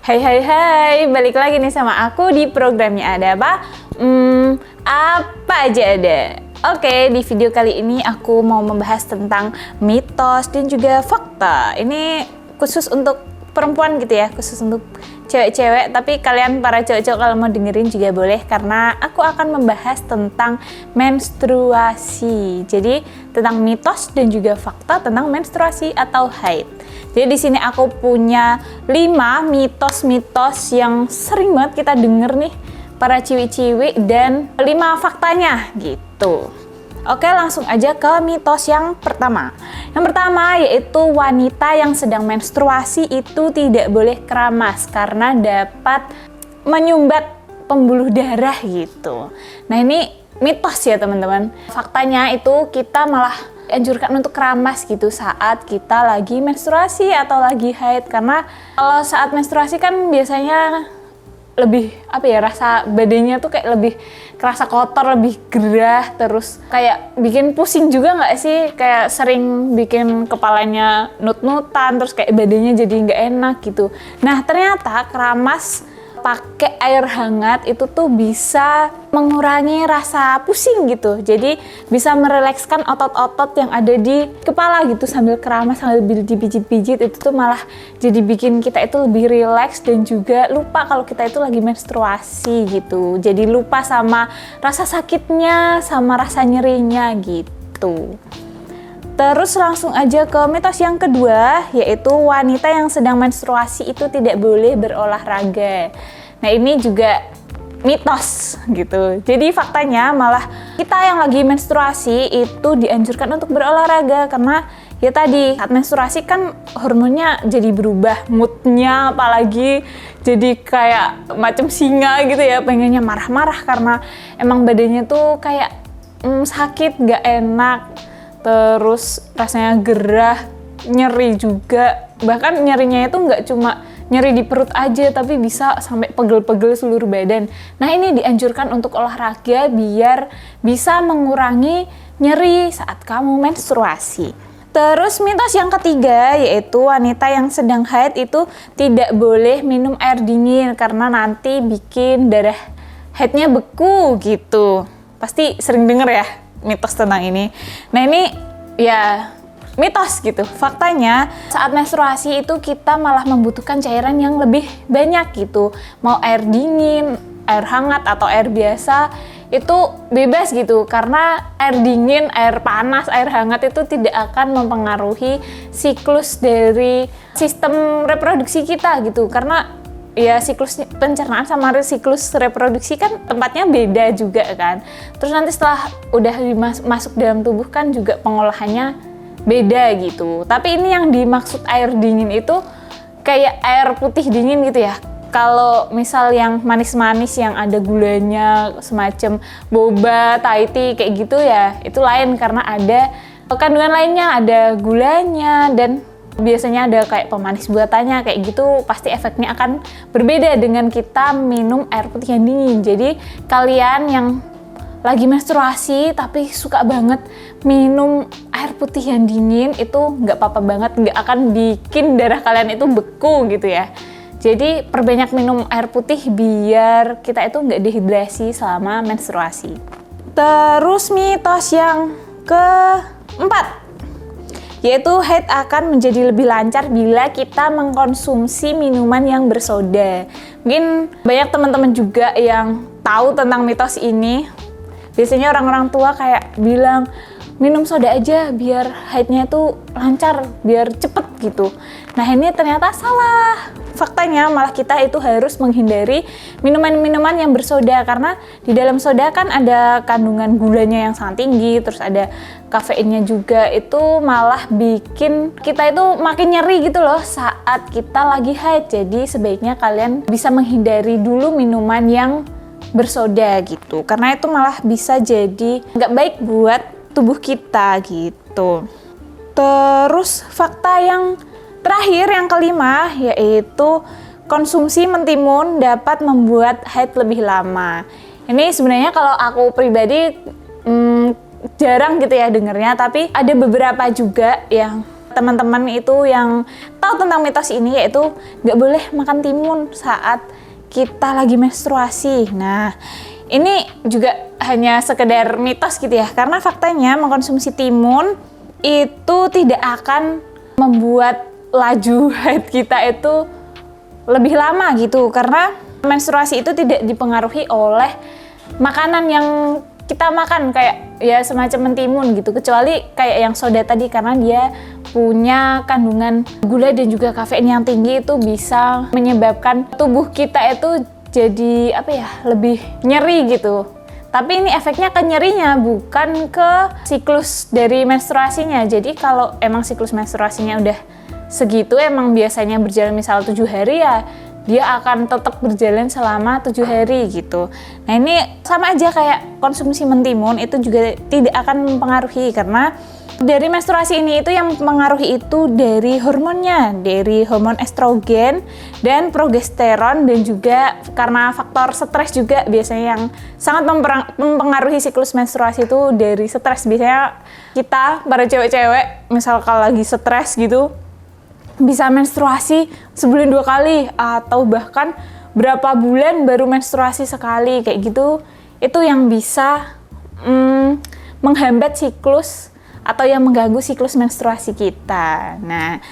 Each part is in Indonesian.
Hai hai hai, balik lagi nih sama aku di programnya Ada Apa? Apa aja ada. Oke, di video kali ini aku mau membahas tentang mitos dan juga fakta. Ini khusus untuk perempuan gitu ya, khusus untuk cewek-cewek. Tapi kalian para cowok-cowok kalau mau dengerin juga boleh, karena aku akan membahas tentang menstruasi. Jadi tentang mitos dan juga fakta tentang menstruasi atau haid. Jadi di sini aku punya 5 mitos-mitos yang sering banget kita denger nih para ciwi-ciwi dan 5 faktanya gitu. Oke, langsung aja ke mitos yang pertama. Yang pertama yaitu wanita yang sedang menstruasi itu tidak boleh keramas karena dapat menyumbat pembuluh darah gitu. Nah, ini mitos ya teman-teman. Faktanya itu kita malah anjurkan untuk keramas gitu saat kita lagi menstruasi atau lagi haid, karena kalau saat menstruasi kan biasanya lebih rasa badannya tuh kayak lebih kerasa kotor, lebih gerah, terus kayak bikin pusing juga nggak sih, kayak sering bikin kepalanya nut-nutan, terus kayak badannya jadi nggak enak gitu. Nah, ternyata keramas pakai air hangat itu tuh bisa mengurangi rasa pusing gitu. Jadi bisa merelekskan otot-otot yang ada di kepala gitu, sambil keramas, sambil dipijit-pijit, itu tuh malah jadi bikin kita itu lebih rileks dan juga lupa kalau kita itu lagi menstruasi gitu. Jadi lupa sama rasa sakitnya, sama rasa nyerinya gitu. Terus langsung aja ke mitos yang kedua, yaitu wanita yang sedang menstruasi itu tidak boleh berolahraga. Nah, ini juga mitos gitu. Jadi faktanya malah kita yang lagi menstruasi itu dianjurkan untuk berolahraga, karena ya tadi saat menstruasi kan hormonnya jadi berubah, moodnya apalagi jadi kayak macam singa gitu ya, pengennya marah-marah karena emang badannya tuh kayak sakit, gak enak. Terus rasanya gerah, nyeri juga. Bahkan nyerinya itu nggak cuma nyeri di perut aja, tapi bisa sampai pegel-pegel seluruh badan. Nah, ini dianjurkan untuk olahraga biar bisa mengurangi nyeri saat kamu menstruasi. Terus mitos yang ketiga yaitu wanita yang sedang haid itu tidak boleh minum air dingin karena nanti bikin darah haidnya beku gitu. Pasti sering denger ya mitos tentang ini. Nah, ini ya mitos gitu. Faktanya saat menstruasi itu kita malah membutuhkan cairan yang lebih banyak gitu. Mau air dingin, air hangat atau air biasa itu bebas gitu. Karena air dingin, air panas, air hangat itu tidak akan mempengaruhi siklus dari sistem reproduksi kita gitu. Karena ya siklus pencernaan sama siklus reproduksi kan tempatnya beda juga kan. Terus nanti setelah udah masuk dalam tubuh kan juga pengolahannya beda gitu. Tapi ini yang dimaksud air dingin itu kayak air putih dingin gitu ya. Kalau misal yang manis-manis yang ada gulanya semacam boba, Thai tea kayak gitu ya, itu lain karena ada kandungan lainnya, ada gulanya dan biasanya ada kayak pemanis buatannya kayak gitu. Pasti efeknya akan berbeda dengan kita minum air putih yang dingin. Jadi kalian yang lagi menstruasi tapi suka banget minum air putih yang dingin itu nggak apa-apa banget, nggak akan bikin darah kalian itu beku gitu ya. Jadi perbanyak minum air putih biar kita itu nggak dehidrasi selama menstruasi. Terus mitos yang keempat yaitu haid akan menjadi lebih lancar bila kita mengkonsumsi minuman yang bersoda. Mungkin banyak teman-teman juga yang tahu tentang mitos ini. Biasanya orang-orang tua kayak bilang minum soda aja biar haidnya itu lancar, biar cepet gitu. Nah, ini ternyata salah. Faktanya malah kita itu harus menghindari minuman-minuman yang bersoda, karena di dalam soda kan ada kandungan gulanya yang sangat tinggi, terus ada kafeinnya juga, itu malah bikin kita itu makin nyeri gitu loh saat kita lagi haid. Jadi sebaiknya kalian bisa menghindari dulu minuman yang bersoda gitu, karena itu malah bisa jadi nggak baik buat tubuh kita gitu. Terus fakta yang terakhir, yang kelima, yaitu konsumsi mentimun dapat membuat haid lebih lama. Ini sebenarnya kalau aku pribadi jarang gitu ya dengernya, tapi ada beberapa juga yang teman-teman itu yang tahu tentang mitos ini, yaitu nggak boleh makan timun saat kita lagi menstruasi. Nah, ini juga hanya sekedar mitos gitu ya, karena faktanya mengkonsumsi timun itu tidak akan membuat laju haid kita itu lebih lama gitu, karena menstruasi itu tidak dipengaruhi oleh makanan yang kita makan kayak ya semacam mentimun gitu, kecuali kayak yang soda tadi, karena dia punya kandungan gula dan juga kafein yang tinggi, itu bisa menyebabkan tubuh kita itu jadi lebih nyeri gitu. Tapi ini efeknya ke nyerinya, bukan ke siklus dari menstruasinya. Jadi kalau emang siklus menstruasinya udah segitu, emang biasanya berjalan misal 7 hari, ya dia akan tetap berjalan selama 7 hari gitu. Nah, ini sama aja kayak konsumsi mentimun, itu juga tidak akan mempengaruhi, karena dari menstruasi ini itu yang mempengaruhi itu dari hormonnya, dari hormon estrogen dan progesteron, dan juga karena faktor stres juga biasanya yang sangat mempengaruhi siklus menstruasi itu dari stres. Biasanya kita para cewek-cewek misal kalau lagi stres gitu bisa menstruasi sebulan 2 kali atau bahkan berapa bulan baru menstruasi sekali kayak gitu. Itu yang bisa menghambat siklus atau yang mengganggu siklus menstruasi kita. Nah,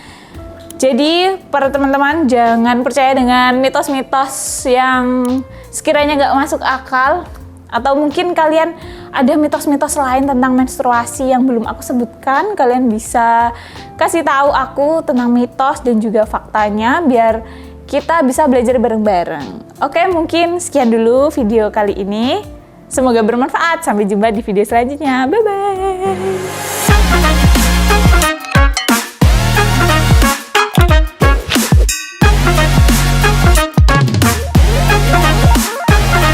jadi para teman-teman jangan percaya dengan mitos-mitos yang sekiranya nggak masuk akal, atau mungkin kalian ada mitos-mitos lain tentang menstruasi yang belum aku sebutkan, kalian bisa kasih tahu aku tentang mitos dan juga faktanya biar kita bisa belajar bareng-bareng. Oke, mungkin sekian dulu video kali ini. Semoga bermanfaat. Sampai jumpa di video selanjutnya. Bye-bye.